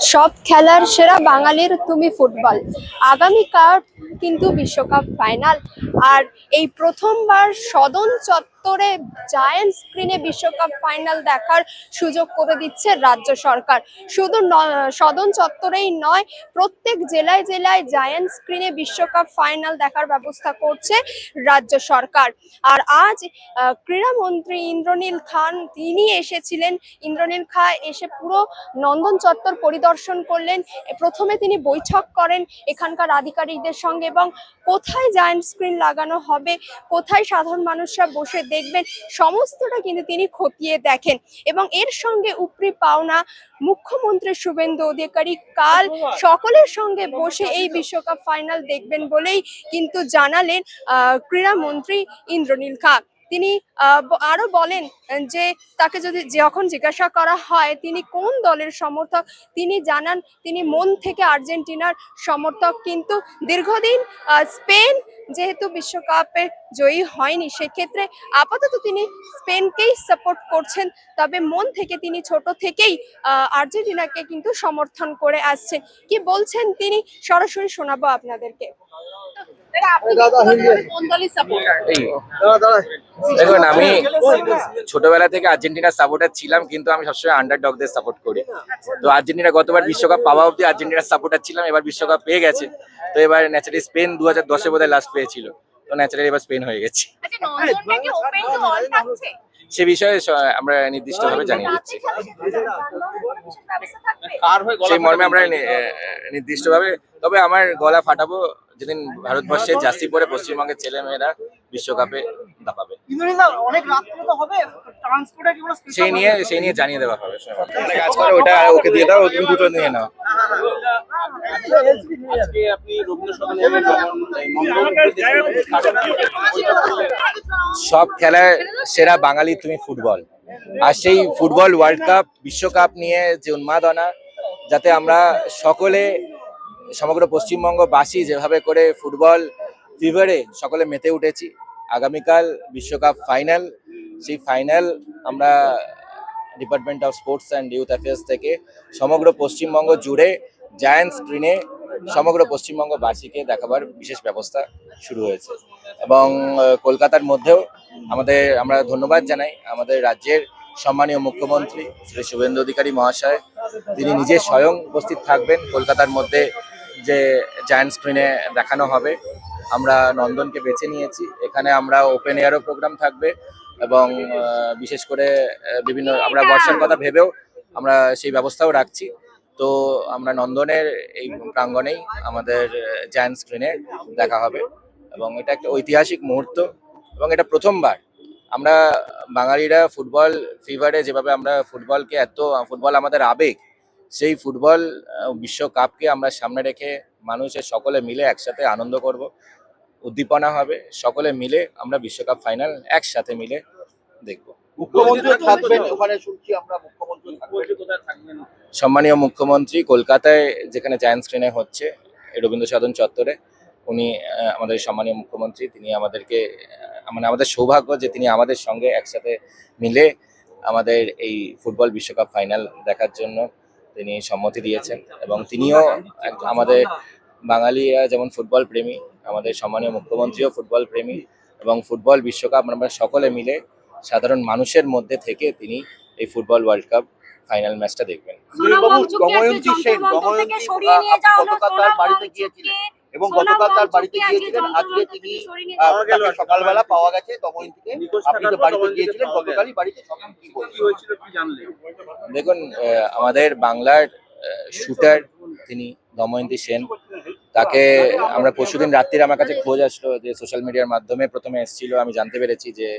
সব খেলার সেরা বাঙালির তুমি ফুটবল। আগামীকাল কিন্তু বিশ্বকাপ ফাইনাল। আর এই প্রথমবার সদন চত্বরে জায়ান্ট স্ক্রিনে বিশ্বকাপ ফাইনাল দেখার সুযোগ করে দিচ্ছে রাজ্য সরকার। শুধু সদন চত্বরেই নয়, প্রত্যেক জেলায় জেলায় জায়ান্ট স্ক্রিনে বিশ্বকাপ ফাইনাল দেখার ব্যবস্থা করছে রাজ্য সরকার। আর আজ ক্রীড়ামন্ত্রী ইন্দ্রনীল খান তিনি এসেছিলেন। ইন্দ্রনীল খান এসে পুরো নন্দন চত্বর পরিদর্শন করলেন। প্রথমে তিনি বৈঠক করেন এখানকার আধিকারিকদের সঙ্গে এবং কোথায় জায়ান্ট স্ক্রিন লাগানো হবে, কোথায় সাধারণ মানুষরা বসে দেখবেন, সমস্তটা কিন্তু তিনি খতিয়ে দেখেন। এবং এর সঙ্গে উপরি পাওনা মুখ্যমন্ত্রী শুভেন্দু অধিকারী কাল সকলের সঙ্গে বসে এই বিশ্বকাপ ফাইনাল দেখবেন বলেই কিন্তু জানালেন ক্রীড়ামন্ত্রী ইন্দ্রনীল খান। তিনি আরো বলেন যে তাকে যখন জিজ্ঞাসা করা হয় তিনি কোন দলের সমর্থক, তিনি জানান তিনি মন থেকে আর্জেন্টিনার সমর্থক। কিন্তু দীর্ঘদিন স্পেন যেহেতু বিশ্বকাপে জয়ী হয়নি, সেক্ষেত্রে আপাতত তিনি স্পেনকেই সাপোর্ট করছেন। তবে মন থেকে তিনি ছোট থেকেই আর্জেন্টিনাকে কিন্তু সমর্থন করে আসছেন। কি বলছেন তিনি সরাসরি শোনাবো আপনাদেরকে। দেখুন, আমি ছোটবেলা থেকে আর্জেন্টিনার সাপোর্টার ছিলাম, কিন্তু আমি সবসময় আন্ডারডগদের সাপোর্ট করি। তো আর্জেন্টিনা গতবার বিশ্বকাপ পাওয়া অব্দি আর্জেন্টিনার সাপোর্টার ছিলাম, এবার বিশ্বকাপ পেয়ে গেছে। তো এবার ন্যাচারালি স্পেন 2010-এ বোধহয় লাস্ট পেয়েছিল, তো ন্যাচারালি এবার স্পেন হয়ে গেছে। সে বিষয়ে আমরা নির্দিষ্টভাবে জানিয়ে দিচ্ছি, সেই মর্মে আমরা নির্দিষ্টভাবে। তবে আমার গলা ফাটাবো যেদিন ভারতবর্ষের জার্সি পরে পশ্চিমবঙ্গের ছেলেমেয়েরা বিশ্বকাপে দাপাবে, সেই নিয়ে জানিয়ে দেওয়া হবে। কাজ করে ওটা ওকে দিয়ে দাও, তুমি দুটো নিয়ে নাও। সব খেলার সেরা বাঙালি তুমি ফুটবল। আর সেই ফুটবল ওয়ার্ল্ড কাপ বিশ্বকাপ নিয়ে যে উন্মাদনা, যাতে আমরা সকলে সমগ্র পশ্চিমবঙ্গবাসী যেভাবে করে ফুটবল ফিভারে সকলে মেতে উঠেছি। আগামীকাল বিশ্বকাপ ফাইনাল, সেই ফাইনাল আমরা department of sports and youth affairs থেকে সমগ্র পশ্চিমবঙ্গ জুড়ে জায়ান্ট স্ক্রিনে সমগ্র পশ্চিমবঙ্গবাসীকে দেখাবার বিশেষ ব্যবস্থা শুরু হয়েছে। এবং কলকাতার মধ্যেও আমরা ধন্যবাদ জানাই আমাদের রাজ্যের সম্মানীয় মুখ্যমন্ত্রী শ্রী শুভেন্দু অধিকারী মহাশয়। তিনি নিজে স্বয়ং উপস্থিত থাকবেন কলকাতার মধ্যে যে জায়ান্ট স্ক্রিনে দেখানো হবে। আমরা নন্দনকে বেছে নিয়েছি, এখানে আমরা ওপেন এয়ারও প্রোগ্রাম থাকবে এবং বিশেষ করে বিভিন্ন আমরা বর্ষার কথা ভেবেও আমরা সেই ব্যবস্থাও রাখছি। তো আমরা নন্দনের এই প্রাঙ্গণেই আমাদের জায়ান্ট স্ক্রিনে দেখা হবে এবং এটা একটা ঐতিহাসিক মুহূর্ত। এবং এটা প্রথমবার আমরা বাঙালিরা ফুটবল ফিভারে যেভাবে আমরা ফুটবলকে ফুটবল আমাদের আবেগ, সেই ফুটবল বিশ্বকাপকে আমরা সামনে রেখে মানুষের সকলে মিলে একসাথে আনন্দ করব, উদ্দীপনা হবে, সকলে মিলে আমরা বিশ্বকাপ ফাইনাল একসাথে মিলে দেখব। মুখ্যমন্ত্রী থাকবেন ওখানে, শুনছি আমরা মুখ্যমন্ত্রী থাকবেন। সম্মানীয় মুখ্যমন্ত্রী কলকাতায় যেখানে জায়ান্ট স্ক্রিনে হচ্ছে রবীন্দ্র সদন চত্বরে, উনি আমাদের সম্মানীয় মুখ্যমন্ত্রী, তিনি আমাদেরকে আমাদের সৌভাগ্য যে তিনি আমাদের সঙ্গে একসাথে মিলে আমাদের এই ফুটবল বিশ্বকাপ ফাইনাল দেখার জন্য তিনি সম্মতি দিয়েছেন। এবং তিনিও আমাদের বাঙালিরা যেমন ফুটবল প্রেমী, আমাদের সম্মানীয় মুখ্যমন্ত্রীও ফুটবল প্রেমী এবং ফুটবল বিশ্বকাপ আমরা সকলে মিলে সাধারণ মানুষের মধ্যে থেকে তিনি এই ফুটবল ওয়ার্ল্ড কাপ ফাইনাল ম্যাচটা দেখবেন। এবং গতকাল তার বাড়িতে গিয়েছিলেন, আজকে তিনি সকালবেলা পাওয়া গেছে দময়ন্তীকে। আপনি তো বাড়িতে গিয়েছিলেন গতকালই, বাড়িতে কি হয়েছিল কি জানলেন? দেখুন, আমাদের বাংলার শুটার তিনি দময়ন্তী সেন, তাকে আমরা পরশুদিন রাত্রির আমার কাছে খোঁজ আসলো যে সোশ্যাল মিডিয়ার মাধ্যমে প্রথমে এসেছিল, আমি জানতে পেরেছি যে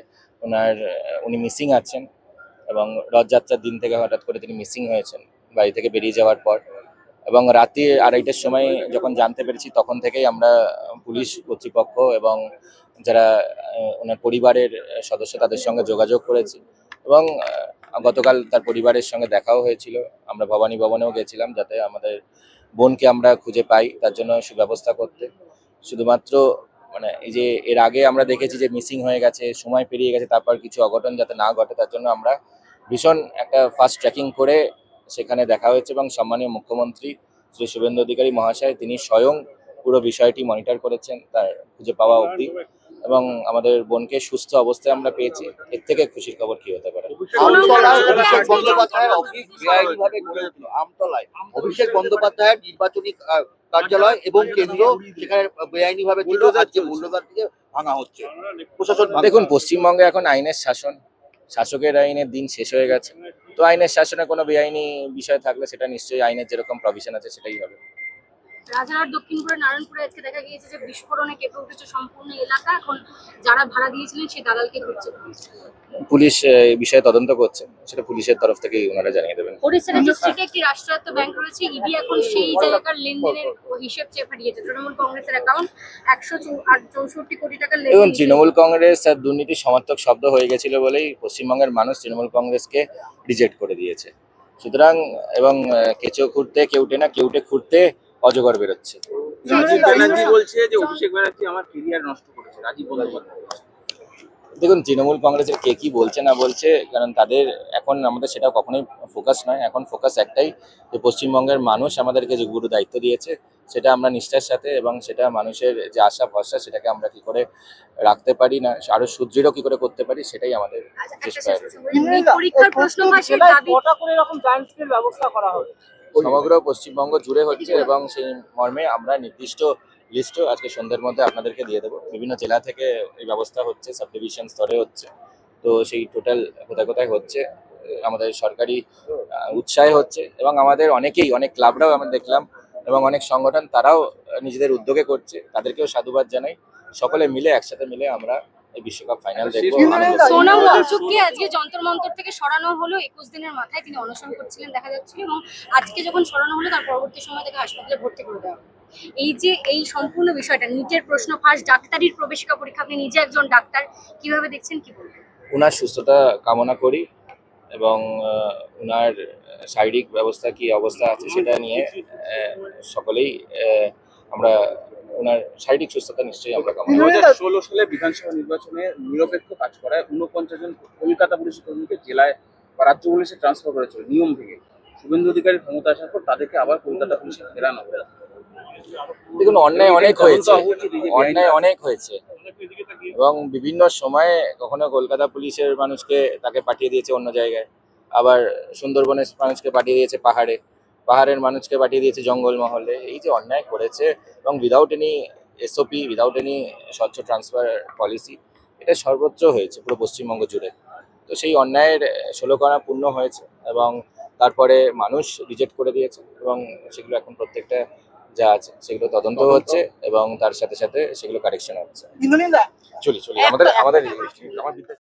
উনি মিসিং আছেন এবং রথযাত্রার দিন থেকে হঠাৎ করে তিনি মিসিং হয়েছেন বাড়ি থেকে বেরিয়ে যাওয়ার পর। এবং রাত্রি 2:30টার সময় যখন জানতে পেরেছি তখন থেকেই আমরা পুলিশ কর্তৃপক্ষ এবং যারা ওনার পরিবারের সদস্য তাদের সঙ্গে যোগাযোগ করেছি এবং গতকাল তার পরিবারের সঙ্গে দেখাও হয়েছিল। আমরা ভবানী ভবনেও গেছিলাম যাতে আমাদের বোনকে আমরা খুঁজে পাই, তার জন্য সুব্যবস্থা করতে। শুধুমাত্র এই যে এর আগে আমরা দেখেছি যে মিসিং হয়ে গেছে, সময় পেরিয়ে গেছে, তারপর কিছু অঘটন যাতে না ঘটে তার জন্য আমরা ভীষণ একটা ফাস্ট ট্র্যাকিং করে সেখানে দেখা হয়েছে এবং সম্মানীয় মুখ্যমন্ত্রী শ্রী শুভেন্দু অধিকারী মহাশয় তিনি স্বয়ং পুরো বিষয়টি মনিটর করেছেন তার খুঁজে পাওয়া অবধি, এবং আমাদের বোনকে সুস্থ অবস্থায় আমরা পেয়েছি। এর থেকে খুশির খবর কি হতে পারে? আমতলায় অভিষেক বন্দ্যোপাধ্যায়ের অফিস বেআইনিভাবে গড়ে উঠলো। আমতলায় অভিষেক বন্দ্যোপাধ্যায়ের নির্বাচনী কার্যালয় এবং কেন্দ্র সেখানে বেআইনিভাবে ছিল, আজকে মূল্যবান থেকে ভাঙা হচ্ছে। প্রশাসন দেখুন, পশ্চিমবঙ্গে এখন আইনের শাসন, শাসকের আইনের দিন শেষ হয়ে গেছে। তো আইনের শাসনে কোনো বেআইনি বিষয় থাকলে সেটা নিশ্চয়ই আইনের যেরকম প্রভিশন আছে সেটাই হবে। রাজারহাট দক্ষিণপুরে নারায়ণপুরে আজকে দেখা গিয়েছে যে বিস্ফোরণে কেঁপে উঠেছে সম্পূর্ণ এলাকা। এখন যারা ভাড়া দিয়েছিলেন সেই দালালকে খুঁজছে পুলিশ এই বিষয়ে তদন্ত করছে, সেটা পুলিশের তরফ থেকেই ওনারা জানিয়ে দেবেন। ওড়িশা ডিস্ট্রিক্টে একটি রাষ্ট্রায়ত্ত ব্যাংক রয়েছে, ইডি এখন সেই জায়গার লেনদেনের হিসেব চেপে দিয়েছে। তৃণমূল কংগ্রেসের অ্যাকাউন্ট 164 কোটি টাকার দেখুন, লেনদেন। তৃণমূল কংগ্রেস আর দুর্নীতি সমর্থক শব্দ হয়ে গেছিল বলেই পশ্চিমবঙ্গের মানুষ তৃণমূল কংগ্রেসকে রিজেক্ট করে দিয়েছে। সুতরাং এবং কেঁচো খুঁড়তে কেউটে না, কেউটে খুঁড়তে অজগর বেরোচ্ছে। রাজীব ব্যানার্জি বলছে যে অভিষেক ব্যানার্জি আমার কেরিয়ার নষ্ট করেছে। রাজীব বন্দ্যোপাধ্যায় দেখুন, তৃণমূল কংগ্রেসের কে কি বলছে না বলছে, কারণ তাদের এখন আমাদের সেটা কখনোই ফোকাস নয়। এখন ফোকাস একটাই যে পশ্চিমবঙ্গের মানুষ আমাদেরকে যে গুরু দায়িত্ব দিয়েছে সেটা আমরা নিষ্ঠার সাথে এবং সেটা মানুষের যে আশা ভরসা সেটাকে আমরা কি করে রাখতে পারি না আরো সুদৃঢ় কি করে করতে পারি সেটাই আমাদের শেষ priority। এই পরীক্ষার প্রশ্ন ফাঁসের দাবি কটা করে এরকম জায়ান্ট স্কেল ব্যবস্থা করা হবে? সমগ্র পশ্চিমবঙ্গ জুড়ে হচ্ছে এবং সেই মর্মে আমরা নির্দিষ্ট লিস্টও আজকে সন্ধ্যের মধ্যে আপনাদেরকে দিয়ে দেবো। বিভিন্ন জেলা থেকে এই ব্যবস্থা হচ্ছে, সাব ডিভিশন স্তরে হচ্ছে। তো সেই টোটাল কোথায় কোথায় হচ্ছে আমাদের সরকারি উৎসাহে হচ্ছে এবং আমাদের অনেক ক্লাবরাও আমরা দেখলাম এবং অনেক সংগঠন তারাও নিজেদের উদ্যোগে করছে, তাদেরকেও সাধুবাদ জানাই। সকলে মিলে একসাথে মিলে আমরা এই বিশ্বকাপ ফাইনাল দেখবো। সোনাম ওয়াংচুককে আজকে যন্তর মন্তর থেকে সরানো হলো 21 দিনের মাথায়। তিনি অনশন করছিলেন দেখা যাচ্ছিল এবং আজকে যখন সরানো হলো তার পরবর্তী সময় তাকে হাসপাতালে ভর্তি করে দেওয়া হলো। এই যে এই সম্পূর্ণ বিষয়টা, নিটের প্রশ্ন ফাঁস, ডাক্তারির প্রবেশিকা পরীক্ষা, আপনি নিজে একজন ডাক্তার, কিভাবে দেখছেন, কি বলবেন? ওনার সুস্থতা কামনা করি এবং ওনার শারীরিক ব্যবস্থা কি অবস্থা আছে সেটা নিয়ে সকলেই আমরা ওনার শারীরিক সুস্থতা নিশ্চয়ই আমরা কামনা করি। 2016 সালে বিধানসভা নির্বাচনে নিরপেক্ষ কাজ করায় 49 জন কলকাতা পুলিশের কর্মীকে জেলায় বা রাজ্য পুলিশে ট্রান্সফার করেছিল নিয়ম ভেঙে। শুভেন্দু অধিকারী ক্ষমতা আসার পর তাদেরকে আবার কলকাতা পুলিশে ফেরানো হবে। দেখুন, অন্যায় অনেক হয়েছে এবং বিভিন্ন সময়ে কখনো কলকাতা পুলিশের মানুষকে তাকে পাঠিয়ে দিয়েছে অন্য জায়গায়, আবার সুন্দরবনের মানুষকে পাঠিয়ে দিয়েছে পাহাড়ের মানুষকে পাঠিয়ে দিয়েছে জঙ্গলমহলে। এই যে অন্যায় করেছে এবং without any SOP, without any স্বচ্ছ ট্রান্সফার পলিসি, এটা সর্বত্র হয়েছে পুরো পশ্চিমবঙ্গ জুড়ে। তো সেই অন্যায়ের 16 কণা পূর্ণ হয়েছে এবং তারপরে মানুষ রিজেক্ট করে দিয়েছে এবং সেগুলো এখন প্রত্যেকটা যা আছে সেগুলো তদন্ত হচ্ছে এবং তার সাথে সাথে সেগুলো কারেকশন হচ্ছে। চলি আমাদের